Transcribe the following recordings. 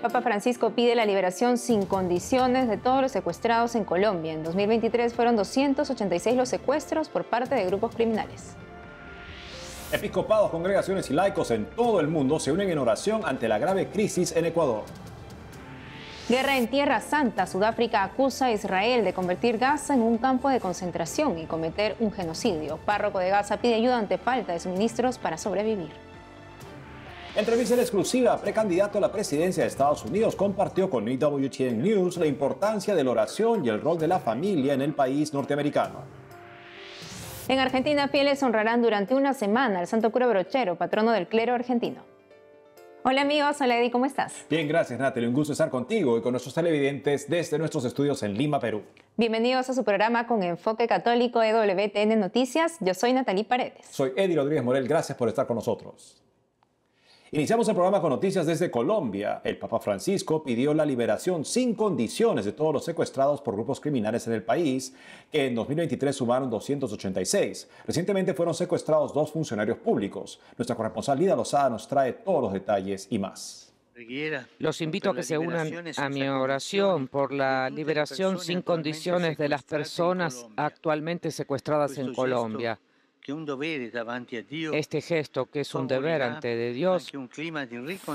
Papa Francisco pide la liberación sin condiciones de todos los secuestrados en Colombia. En 2023 fueron 286 los secuestros por parte de grupos criminales. Episcopados, congregaciones y laicos en todo el mundo se unen en oración ante la grave crisis en Ecuador. Guerra en Tierra Santa. Sudáfrica acusa a Israel de convertir Gaza en un campo de concentración y cometer un genocidio. Párroco de Gaza pide ayuda ante falta de suministros para sobrevivir. Entrevista en exclusiva, precandidato a la presidencia de Estados Unidos compartió con EWTN News la importancia de la oración y el rol de la familia en el país norteamericano. En Argentina, fieles honrarán durante una semana al Santo Cura Brochero, patrono del clero argentino. Hola amigos, hola Eddie, ¿cómo estás? Bien, gracias Natalie, un gusto estar contigo y con nuestros televidentes desde nuestros estudios en Lima, Perú. Bienvenidos a su programa con enfoque católico EWTN Noticias. Yo soy Natalie Paredes. Soy Eddie Rodríguez Morel, gracias por estar con nosotros. Iniciamos el programa con noticias desde Colombia. El Papa Francisco pidió la liberación sin condiciones de todos los secuestrados por grupos criminales en el país, que en 2023 sumaron 286. Recientemente fueron secuestrados 2 funcionarios públicos. Nuestra corresponsal Lida Lozada nos trae todos los detalles y más. Los invito a que se unan a mi oración por la liberación sin condiciones de las personas actualmente secuestradas en Colombia. Este gesto, que es un deber ante de Dios,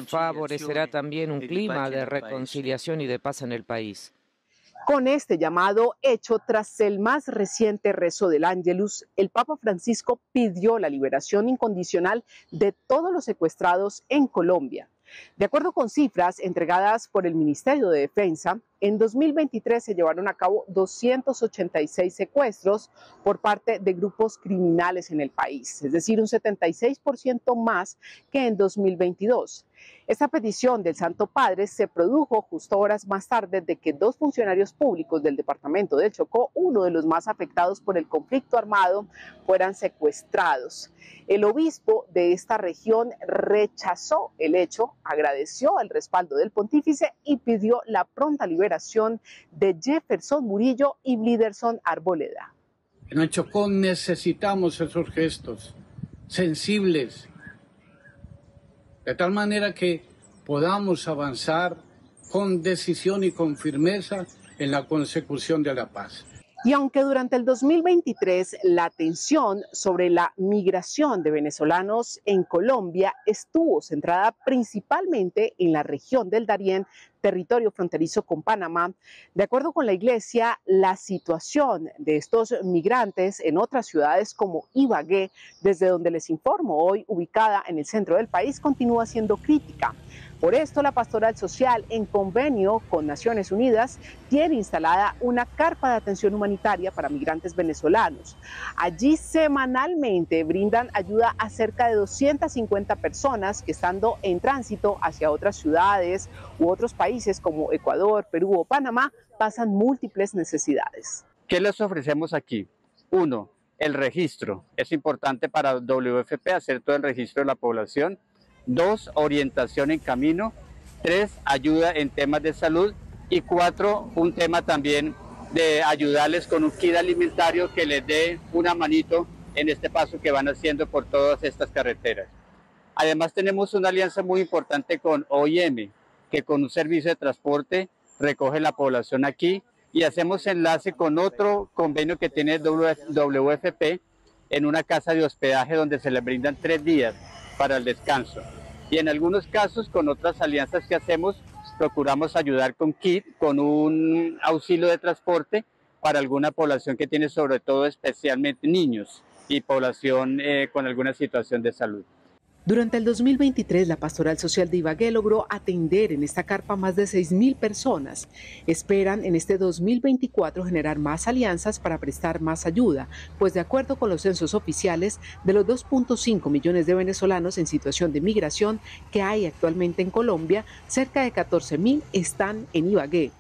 favorecerá también un clima de reconciliación y de paz en el país. Con este llamado hecho tras el más reciente rezo del Ángelus, el Papa Francisco pidió la liberación incondicional de todos los secuestrados en Colombia. De acuerdo con cifras entregadas por el Ministerio de Defensa, en 2023 se llevaron a cabo 286 secuestros por parte de grupos criminales en el país, es decir, un 76% más que en 2022. Esta petición del Santo Padre se produjo justo horas más tarde de que 2 funcionarios públicos del departamento del Chocó, uno de los más afectados por el conflicto armado, fueran secuestrados. El obispo de esta región rechazó el hecho, agradeció el respaldo del pontífice y pidió la pronta liberación de Jefferson Murillo y Bliderson Arboleda. En el Chocó necesitamos esos gestos sensibles, de tal manera que podamos avanzar con decisión y con firmeza en la consecución de la paz. Y aunque durante el 2023 la atención sobre la migración de venezolanos en Colombia estuvo centrada principalmente en la región del Darién, territorio fronterizo con Panamá, de acuerdo con la Iglesia, la situación de estos migrantes en otras ciudades como Ibagué, desde donde les informo hoy, ubicada en el centro del país, continúa siendo crítica. Por esto, la Pastoral Social, en convenio con Naciones Unidas, tiene instalada una carpa de atención humanitaria para migrantes venezolanos. Allí semanalmente brindan ayuda a cerca de 250 personas que, estando en tránsito hacia otras ciudades u otros países como Ecuador, Perú o Panamá, pasan múltiples necesidades. ¿Qué les ofrecemos aquí? 1, el registro. Es importante para WFP hacer todo el registro de la población. 2, orientación en camino. 3, ayuda en temas de salud. Y 4, un tema también de ayudarles con un kit alimentario que les dé una manito en este paso que van haciendo por todas estas carreteras. Además tenemos una alianza muy importante con OIM, que con un servicio de transporte recoge la población aquí, y hacemos enlace con otro convenio que tiene WFP en una casa de hospedaje donde se les brindan 3 días para el descanso. Y en algunos casos, con otras alianzas que hacemos, procuramos ayudar con kit, con un auxilio de transporte para alguna población que tiene, sobre todo especialmente niños y población con alguna situación de salud. Durante el 2023, la Pastoral Social de Ibagué logró atender en esta carpa más de 6.000 personas. Esperan en este 2024 generar más alianzas para prestar más ayuda, pues de acuerdo con los censos oficiales, de los 2.5 millones de venezolanos en situación de migración que hay actualmente en Colombia, cerca de 14.000 están en Ibagué.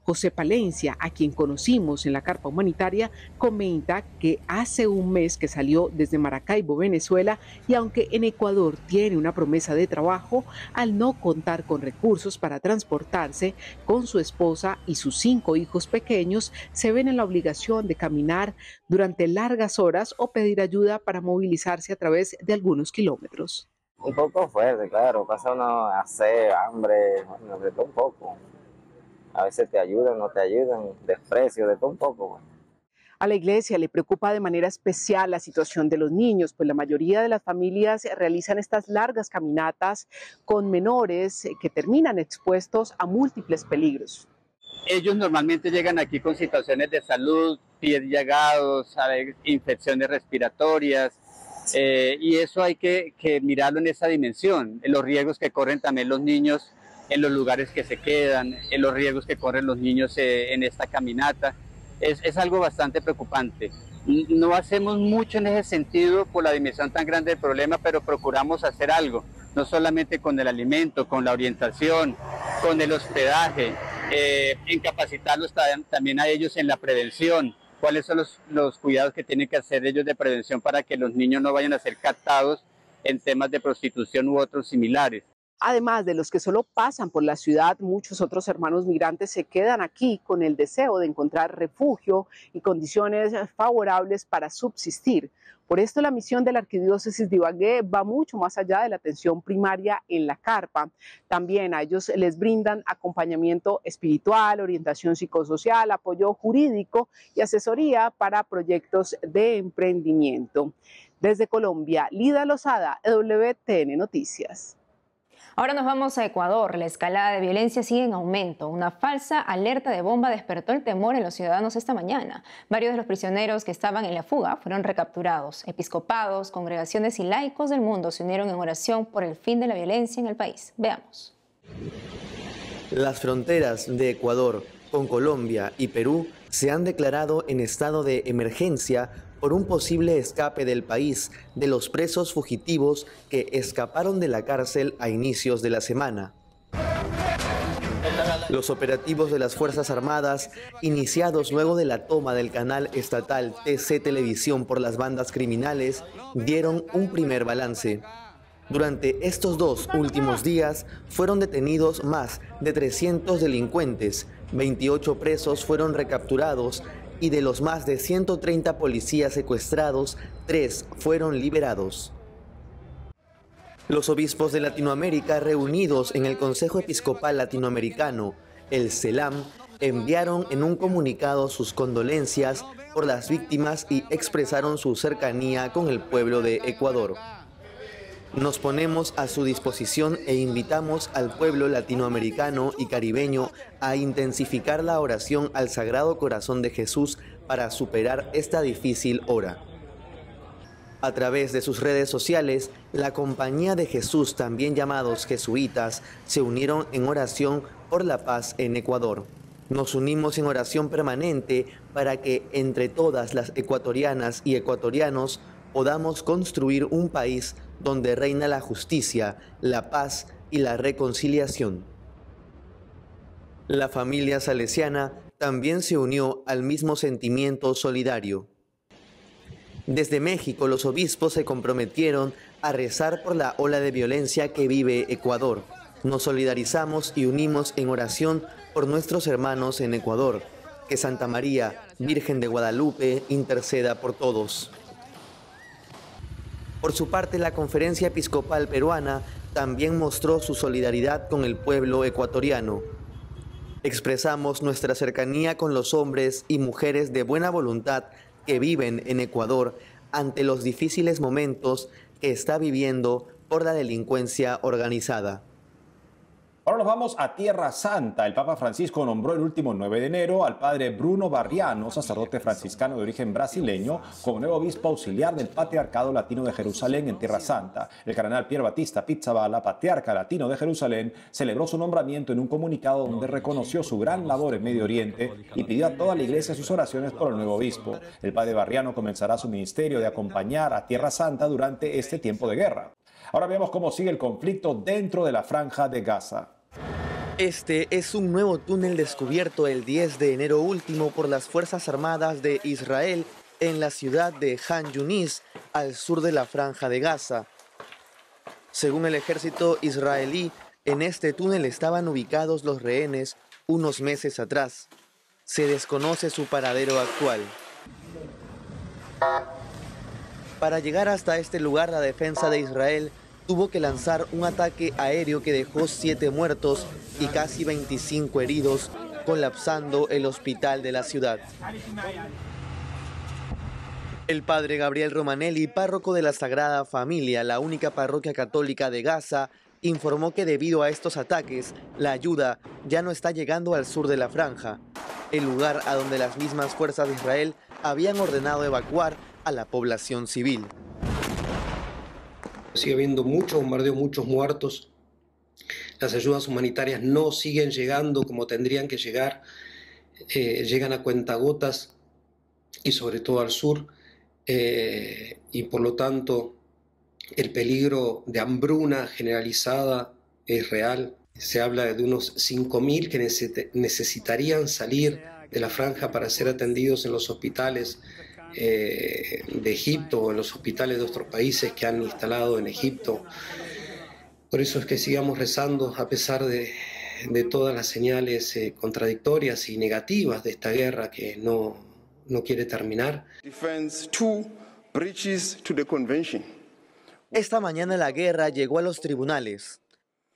José Palencia, a quien conocimos en la carpa humanitaria, comenta que hace un mes que salió desde Maracaibo, Venezuela, y aunque en Ecuador tiene una promesa de trabajo, al no contar con recursos para transportarse con su esposa y sus 5 hijos pequeños, se ven en la obligación de caminar durante largas horas o pedir ayuda para movilizarse a través de algunos kilómetros. Un poco fuerte, claro, pasa uno a sed, hambre, bueno, de todo un poco. A veces te ayudan, no te ayudan, desprecio, de todo un poco. Bueno. A la iglesia le preocupa de manera especial la situación de los niños, pues la mayoría de las familias realizan estas largas caminatas con menores que terminan expuestos a múltiples peligros. Ellos normalmente llegan aquí con situaciones de salud, pies llagados, infecciones respiratorias, y eso hay que mirarlo en esa dimensión, en los riesgos que corren también los niños en los lugares que se quedan, en los riesgos que corren los niños en esta caminata. Es algo bastante preocupante. No hacemos mucho en ese sentido por la dimensión tan grande del problema, pero procuramos hacer algo, no solamente con el alimento, con la orientación, con el hospedaje, en capacitarlos también a ellos en la prevención, cuáles son los cuidados que tienen que hacer ellos de prevención para que los niños no vayan a ser captados en temas de prostitución u otros similares. Además de los que solo pasan por la ciudad, muchos otros hermanos migrantes se quedan aquí con el deseo de encontrar refugio y condiciones favorables para subsistir. Por esto la misión de la Arquidiócesis de Ibagué va mucho más allá de la atención primaria en la carpa. También a ellos les brindan acompañamiento espiritual, orientación psicosocial, apoyo jurídico y asesoría para proyectos de emprendimiento. Desde Colombia, Lida Lozada, WTN Noticias. Ahora nos vamos a Ecuador. La escalada de violencia sigue en aumento. Una falsa alerta de bomba despertó el temor en los ciudadanos esta mañana. Varios de los prisioneros que estaban en la fuga fueron recapturados. Episcopados, congregaciones y laicos del mundo se unieron en oración por el fin de la violencia en el país. Veamos. Las fronteras de Ecuador con Colombia y Perú se han declarado en estado de emergencia por un posible escape del país de los presos fugitivos que escaparon de la cárcel a inicios de la semana. Los operativos de las Fuerzas Armadas, iniciados luego de la toma del canal estatal TC Televisión por las bandas criminales, dieron un primer balance. Durante estos 2 últimos días fueron detenidos más de 300 delincuentes, 28 presos fueron recapturados y de los más de 130 policías secuestrados, 3 fueron liberados. Los obispos de Latinoamérica reunidos en el Consejo Episcopal Latinoamericano, el CELAM, enviaron en un comunicado sus condolencias por las víctimas y expresaron su cercanía con el pueblo de Ecuador. Nos ponemos a su disposición e invitamos al pueblo latinoamericano y caribeño a intensificar la oración al Sagrado Corazón de Jesús para superar esta difícil hora. A través de sus redes sociales, la Compañía de Jesús, también llamados jesuitas, se unieron en oración por la paz en Ecuador. Nos unimos en oración permanente para que entre todas las ecuatorianas y ecuatorianos podamos construir un país donde reina la justicia, la paz y la reconciliación. La familia salesiana también se unió al mismo sentimiento solidario. Desde México, los obispos se comprometieron a rezar por la ola de violencia que vive Ecuador. Nos solidarizamos y unimos en oración por nuestros hermanos en Ecuador. Que Santa María, Virgen de Guadalupe, interceda por todos. Por su parte, la Conferencia Episcopal Peruana también mostró su solidaridad con el pueblo ecuatoriano. Expresamos nuestra cercanía con los hombres y mujeres de buena voluntad que viven en Ecuador ante los difíciles momentos que está viviendo por la delincuencia organizada. Ahora nos vamos a Tierra Santa. El Papa Francisco nombró el último 9 de enero al padre Bruno Barriano, sacerdote franciscano de origen brasileño, como nuevo obispo auxiliar del Patriarcado Latino de Jerusalén en Tierra Santa. El cardenal Pier Battista Pizzaballa, patriarca latino de Jerusalén, celebró su nombramiento en un comunicado donde reconoció su gran labor en Medio Oriente y pidió a toda la iglesia sus oraciones por el nuevo obispo. El padre Barriano comenzará su ministerio de acompañar a Tierra Santa durante este tiempo de guerra. Ahora veamos cómo sigue el conflicto dentro de la Franja de Gaza. Este es un nuevo túnel descubierto el 10 de enero último por las Fuerzas Armadas de Israel en la ciudad de Han Yunis, al sur de la Franja de Gaza. Según el ejército israelí, en este túnel estaban ubicados los rehenes unos meses atrás. Se desconoce su paradero actual. Para llegar hasta este lugar, la defensa de Israel tuvo que lanzar un ataque aéreo que dejó 7 muertos y casi 25 heridos, colapsando el hospital de la ciudad. El padre Gabriel Romanelli, párroco de la Sagrada Familia, la única parroquia católica de Gaza, informó que debido a estos ataques, la ayuda ya no está llegando al sur de la franja, el lugar a donde las mismas fuerzas de Israel habían ordenado evacuar a la población civil. Sigue habiendo mucho bombardeo, muchos muertos. Las ayudas humanitarias no siguen llegando como tendrían que llegar. Llegan a cuentagotas y sobre todo al sur. Y por lo tanto el peligro de hambruna generalizada es real. Se habla de unos 5.000 que necesitarían salir de la franja para ser atendidos en los hospitales de Egipto o en los hospitales de otros países que han instalado en Egipto. Por eso es que sigamos rezando a pesar de todas las señales contradictorias y negativas de esta guerra que no quiere terminar. Esta mañana la guerra llegó a los tribunales.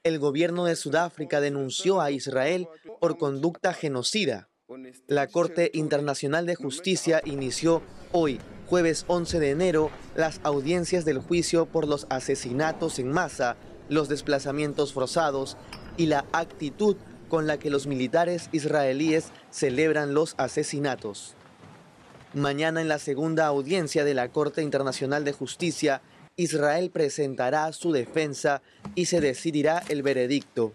El gobierno de Sudáfrica denunció a Israel por conducta genocida. La Corte Internacional de Justicia inició hoy, jueves 11 de enero, las audiencias del juicio por los asesinatos en masa, los desplazamientos forzados y la actitud con la que los militares israelíes celebran los asesinatos. Mañana, en la segunda audiencia de la Corte Internacional de Justicia, Israel presentará su defensa y se decidirá el veredicto.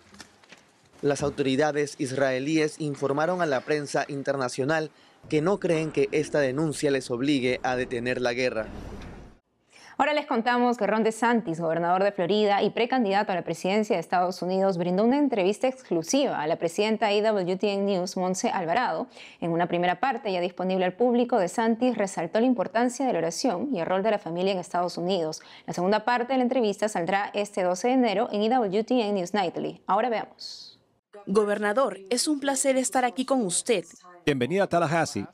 Las autoridades israelíes informaron a la prensa internacional que no creen que esta denuncia les obligue a detener la guerra. Ahora les contamos que Ron DeSantis, gobernador de Florida y precandidato a la presidencia de Estados Unidos, brindó una entrevista exclusiva a la presidenta EWTN News, Montse Alvarado. En una primera parte, ya disponible al público, DeSantis resaltó la importancia de la oración y el rol de la familia en Estados Unidos. La segunda parte de la entrevista saldrá este 12 de enero en EWTN News Nightly. Ahora veamos. Gobernador, es un placer estar aquí con usted. Bienvenida a Tallahassee.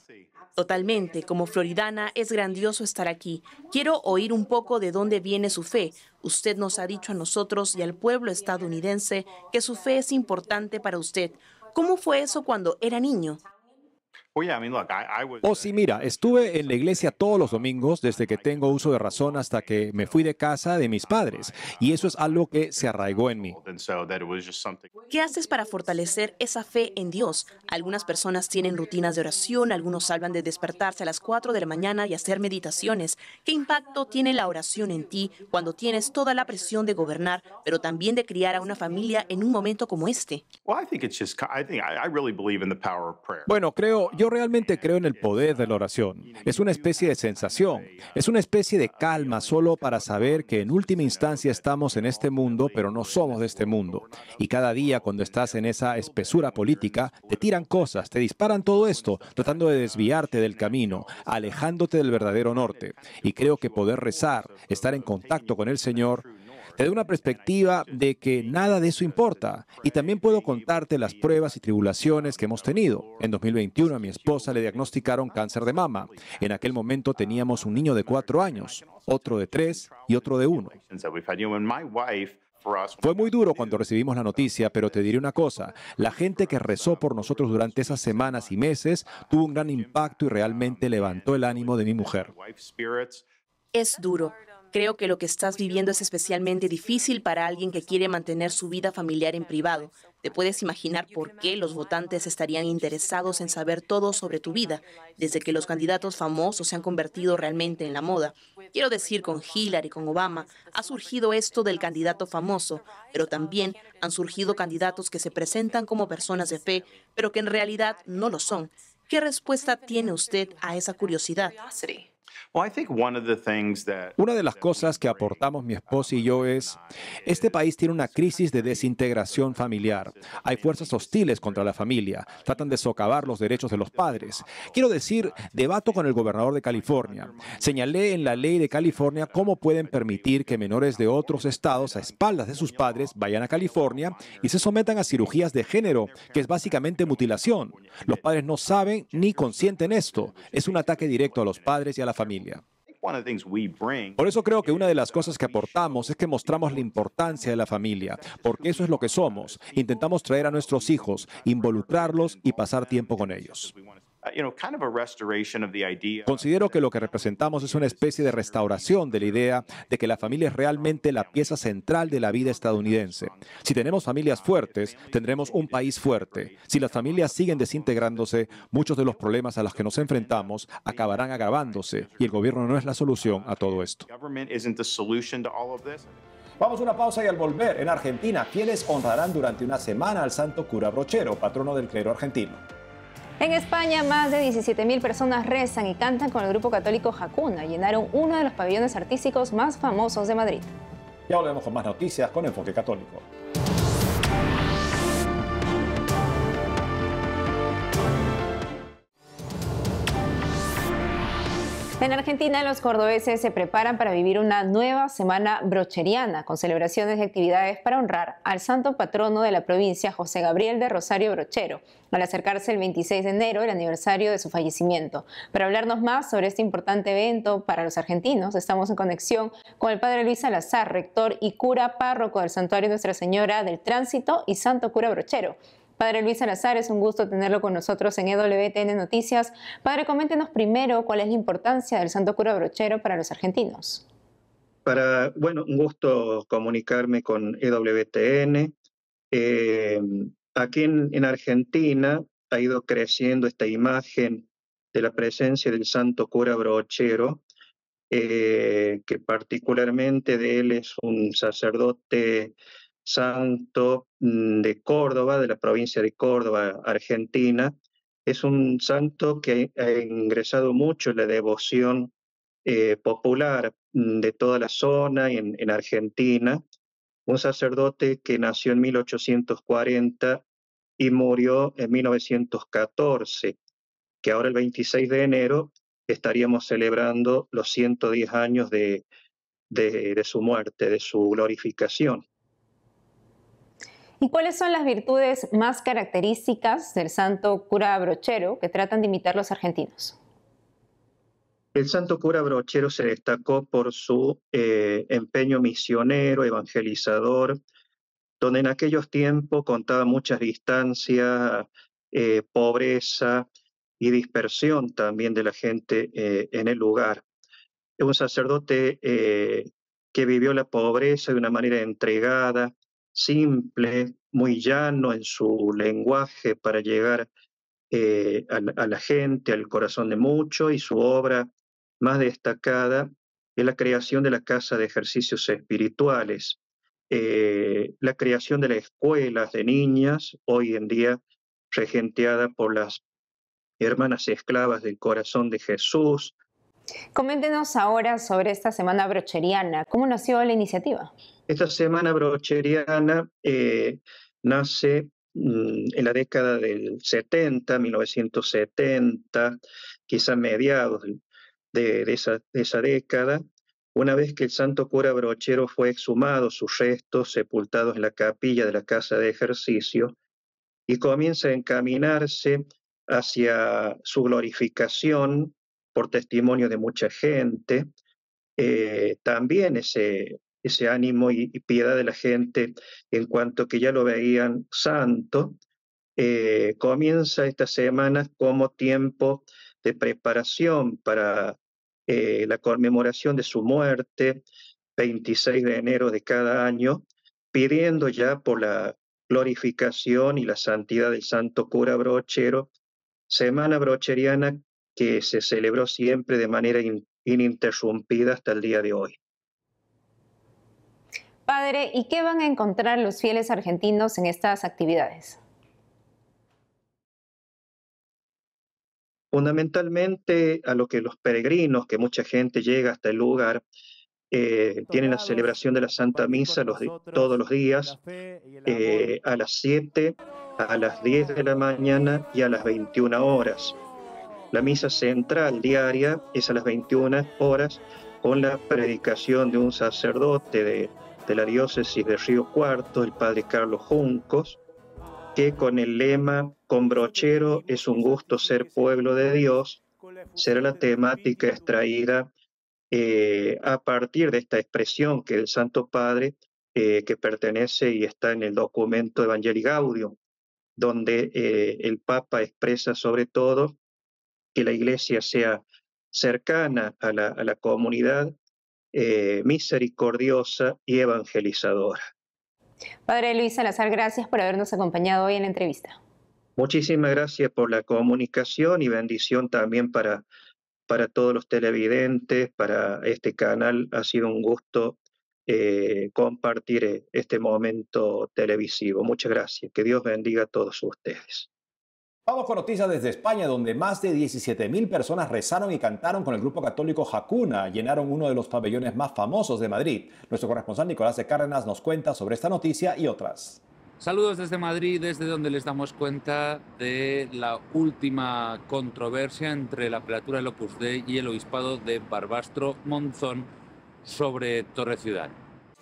Totalmente, como floridana es grandioso estar aquí. Quiero oír un poco de dónde viene su fe. Usted nos ha dicho a nosotros y al pueblo estadounidense que su fe es importante para usted. ¿Cómo fue eso cuando era niño? Oh, sí, mira, estuve en la iglesia todos los domingos desde que tengo uso de razón hasta que me fui de casa de mis padres. Y eso es algo que se arraigó en mí. ¿Qué haces para fortalecer esa fe en Dios? Algunas personas tienen rutinas de oración, algunos hablan de despertarse a las 4 de la mañana y hacer meditaciones. ¿Qué impacto tiene la oración en ti cuando tienes toda la presión de gobernar, pero también de criar a una familia en un momento como este? Bueno, yo realmente creo en el poder de la oración. Es una especie de sensación, es una especie de calma solo para saber que en última instancia estamos en este mundo, pero no somos de este mundo. Y cada día cuando estás en esa espesura política, te tiran cosas, te disparan todo esto, tratando de desviarte del camino, alejándote del verdadero norte. Y creo que poder rezar, estar en contacto con el Señor, te da una perspectiva de que nada de eso importa. Y también puedo contarte las pruebas y tribulaciones que hemos tenido. En 2021 a mi esposa le diagnosticaron cáncer de mama. En aquel momento teníamos un niño de 4 años, otro de 3 y otro de 1. Fue muy duro cuando recibimos la noticia, pero te diré una cosa. La gente que rezó por nosotros durante esas semanas y meses tuvo un gran impacto y realmente levantó el ánimo de mi mujer. Es duro. Creo que lo que estás viviendo es especialmente difícil para alguien que quiere mantener su vida familiar en privado. Te puedes imaginar por qué los votantes estarían interesados en saber todo sobre tu vida, desde que los candidatos famosos se han convertido realmente en la moda. Quiero decir, con Hillary, con Obama, ha surgido esto del candidato famoso, pero también han surgido candidatos que se presentan como personas de fe, pero que en realidad no lo son. ¿Qué respuesta tiene usted a esa curiosidad? Una de las cosas que aportamos mi esposa y yo es, este país tiene una crisis de desintegración familiar. Hay fuerzas hostiles contra la familia, tratan de socavar los derechos de los padres. Quiero decir, debato con el gobernador de California. Señalé en la ley de California cómo pueden permitir que menores de otros estados a espaldas de sus padres vayan a California y se sometan a cirugías de género, que es básicamente mutilación. Los padres no saben ni consienten esto. Es un ataque directo a los padres y a la familia. Por eso creo que una de las cosas que aportamos es que mostramos la importancia de la familia, porque eso es lo que somos. Intentamos traer a nuestros hijos, involucrarlos y pasar tiempo con ellos. Considero que lo que representamos es una especie de restauración de la idea de que la familia es realmente la pieza central de la vida estadounidense. Si tenemos familias fuertes, tendremos un país fuerte. Si las familias siguen desintegrándose, muchos de los problemas a los que nos enfrentamos acabarán agravándose y el gobierno no es la solución a todo esto. Vamos a una pausa y al volver, en Argentina, fieles honrarán durante una semana al santo cura Brochero, patrono del clero argentino. En España, más de 17.000 personas rezan y cantan con el grupo católico Jacuna. Llenaron uno de los pabellones artísticos más famosos de Madrid. Ya volvemos con más noticias con Enfoque Católico. En Argentina, los cordobeses se preparan para vivir una nueva semana brocheriana, con celebraciones y actividades para honrar al santo patrono de la provincia, José Gabriel de Rosario Brochero, al acercarse el 26 de enero, el aniversario de su fallecimiento. Para hablarnos más sobre este importante evento para los argentinos, estamos en conexión con el padre Luis Salazar, rector y cura párroco del Santuario Nuestra Señora del Tránsito y santo cura Brochero. Padre Luis Salazar, es un gusto tenerlo con nosotros en EWTN Noticias. Padre, coméntenos primero cuál es la importancia del santo cura Brochero para los argentinos. Un gusto comunicarme con EWTN. Aquí en Argentina ha ido creciendo esta imagen de la presencia del santo cura Brochero, que particularmente de él es un sacerdote santo de Córdoba, de la provincia de Córdoba, Argentina. Es un santo que ha ingresado mucho en la devoción popular de toda la zona y en Argentina. Un sacerdote que nació en 1840 y murió en 1914, que ahora el 26 de enero estaríamos celebrando los 110 años de su muerte, de su glorificación. ¿Y cuáles son las virtudes más características del santo cura Brochero que tratan de imitar los argentinos? El santo cura Brochero se destacó por su empeño misionero, evangelizador, donde en aquellos tiempos contaba muchas distancias, pobreza y dispersión también de la gente en el lugar. Es un sacerdote que vivió la pobreza de una manera entregada, simple, muy llano en su lenguaje para llegar a la gente, al corazón de muchos, y su obra más destacada es la creación de la Casa de Ejercicios Espirituales, la creación de las escuelas de niñas, hoy en día regenteada por las Hermanas Esclavas del Corazón de Jesús. Coméntenos ahora sobre esta semana brocheriana. ¿Cómo nació la iniciativa? Esta semana brocheriana nace en la década del 70, 1970, quizá mediados de esa década, una vez que el santo cura Brochero fue exhumado, sus restos sepultados en la capilla de la Casa de Ejercicio, y comienza a encaminarse hacia su glorificación por testimonio de mucha gente. También ese ánimo y piedad de la gente en cuanto que ya lo veían santo, comienza esta semana como tiempo de preparación para la conmemoración de su muerte, 26 de enero de cada año, pidiendo ya por la glorificación y la santidad del santo cura Brochero, semana brocheriana que se celebró siempre de manera ininterrumpida hasta el día de hoy. Padre, ¿y qué van a encontrar los fieles argentinos en estas actividades? Fundamentalmente a lo que los peregrinos, que mucha gente llega hasta el lugar, tienen la celebración de la Santa Misa todos los días, a las 7, a las 10 de la mañana y a las 21 horas. La misa central diaria es a las 21 horas con la predicación de un sacerdote de la diócesis de Río Cuarto, el padre Carlos Juncos, que con el lema "Con Brochero es un gusto ser pueblo de Dios", será la temática extraída a partir de esta expresión que el Santo Padre, que pertenece y está en el documento Evangelii Gaudium, donde el Papa expresa sobre todo que la Iglesia sea cercana a la comunidad, misericordiosa y evangelizadora. Padre Luis Salazar, gracias por habernos acompañado hoy en la entrevista. Muchísimas gracias por la comunicación y bendición también para todos los televidentes, para este canal. Ha sido un gusto compartir este momento televisivo. Muchas gracias. Que Dios bendiga a todos ustedes. Vamos con noticias desde España, donde más de 17.000 personas rezaron y cantaron con el grupo católico Hakuna. Llenaron uno de los pabellones más famosos de Madrid. Nuestro corresponsal Nicolás de Cárdenas nos cuenta sobre esta noticia y otras. Saludos desde Madrid, desde donde les damos cuenta de la última controversia entre la prelatura del Opus Dei y el obispado de Barbastro Monzón sobre Torre Ciudad.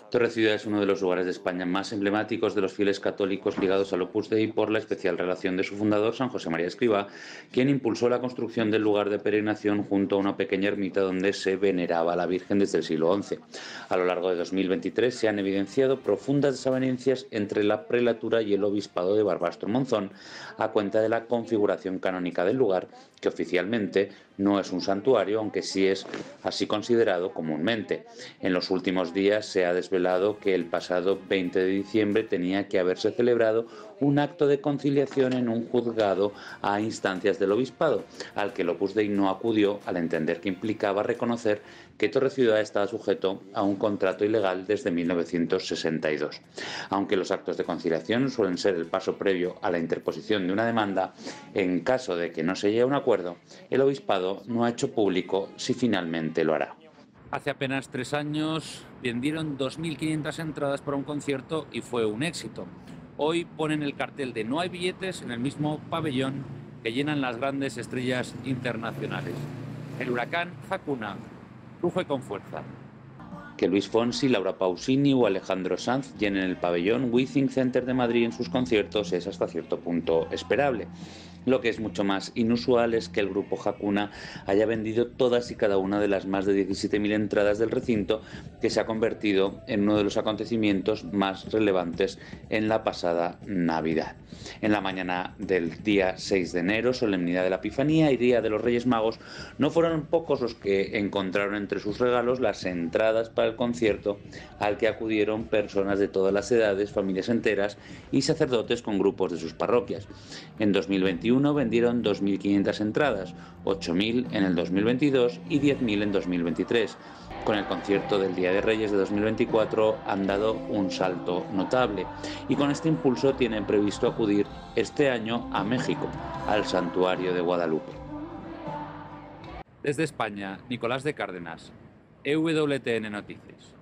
Torre Ciudad es uno de los lugares de España más emblemáticos de los fieles católicos ligados al Opus Dei por la especial relación de su fundador, San José María Escrivá, quien impulsó la construcción del lugar de peregrinación junto a una pequeña ermita donde se veneraba a la Virgen desde el siglo XI. A lo largo de 2023 se han evidenciado profundas desavenencias entre la prelatura y el obispado de Barbastro Monzón a cuenta de la configuración canónica del lugar, que oficialmente no es un santuario, aunque sí es así considerado comúnmente. En los últimos días se ha desvelado que el pasado 20 de diciembre tenía que haberse celebrado un acto de conciliación en un juzgado a instancias del obispado, al que el Opus Dei no acudió al entender que implicaba reconocer que Torre Ciudad estaba sujeto a un contrato ilegal desde 1962. Aunque los actos de conciliación suelen ser el paso previo a la interposición de una demanda, en caso de que no se llegue a un acuerdo, el obispado no ha hecho público si finalmente lo hará. Hace apenas 3 años vendieron 2.500 entradas para un concierto y fue un éxito. Hoy ponen el cartel de no hay billetes en el mismo pabellón que llenan las grandes estrellas internacionales. El huracán Hakuna ruge con fuerza. Que Luis Fonsi, Laura Pausini o Alejandro Sanz llenen el pabellón Withing Center de Madrid en sus conciertos es hasta cierto punto esperable. Lo que es mucho más inusual es que el grupo Hakuna haya vendido todas y cada una de las más de 17.000 entradas del recinto, que se ha convertido en uno de los acontecimientos más relevantes en la pasada Navidad. En la mañana del día 6 de enero, solemnidad de la Epifanía y Día de los Reyes Magos, no fueron pocos los que encontraron entre sus regalos las entradas para el concierto al que acudieron personas de todas las edades, familias enteras y sacerdotes con grupos de sus parroquias. En 2021 vendieron 2.500 entradas, 8.000 en el 2022 y 10.000 en 2023. Con el concierto del Día de Reyes de 2024 han dado un salto notable y con este impulso tienen previsto acudir este año a México, al Santuario de Guadalupe. Desde España, Nicolás de Cárdenas, EWTN Noticias.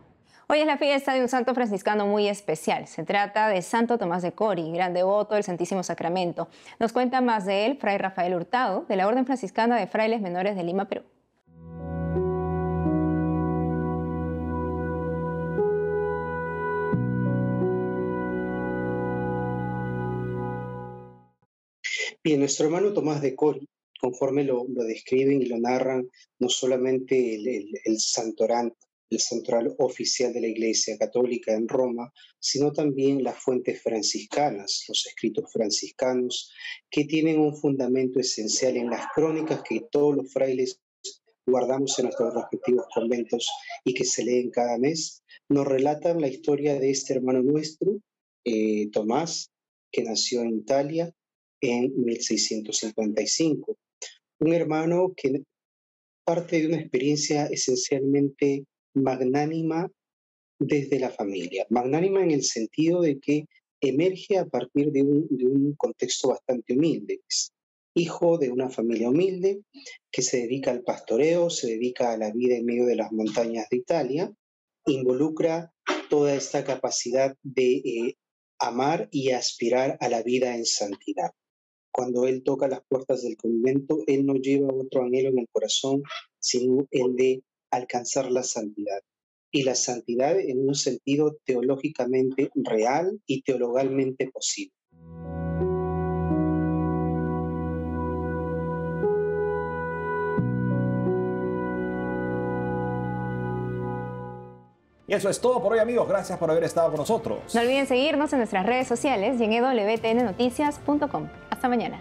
Hoy es la fiesta de un santo franciscano muy especial. Se trata de Santo Tomás de Cori, gran devoto del Santísimo Sacramento. Nos cuenta más de él Fray Rafael Hurtado, de la Orden Franciscana de Frailes Menores de Lima, Perú. Bien, nuestro hermano Tomás de Cori, conforme lo describen y lo narran, no solamente el santoral oficial de la Iglesia Católica en Roma, sino también las fuentes franciscanas, los escritos franciscanos, que tienen un fundamento esencial en las crónicas que todos los frailes guardamos en nuestros respectivos conventos y que se leen cada mes, nos relatan la historia de este hermano nuestro, Tomás, que nació en Italia en 1655. Un hermano que parte de una experiencia esencialmente magnánima desde la familia. Magnánima en el sentido de que emerge a partir de un contexto bastante humilde. Es hijo de una familia humilde que se dedica al pastoreo, se dedica a la vida en medio de las montañas de Italia, involucra toda esta capacidad de amar y aspirar a la vida en santidad. Cuando él toca las puertas del convento, él no lleva otro anhelo en el corazón, sino el de alcanzar la santidad. Y la santidad en un sentido teológicamente real y teologalmente posible. Y eso es todo por hoy, amigos. Gracias por haber estado con nosotros. No olviden seguirnos en nuestras redes sociales y en wtnnoticias.com. Hasta mañana.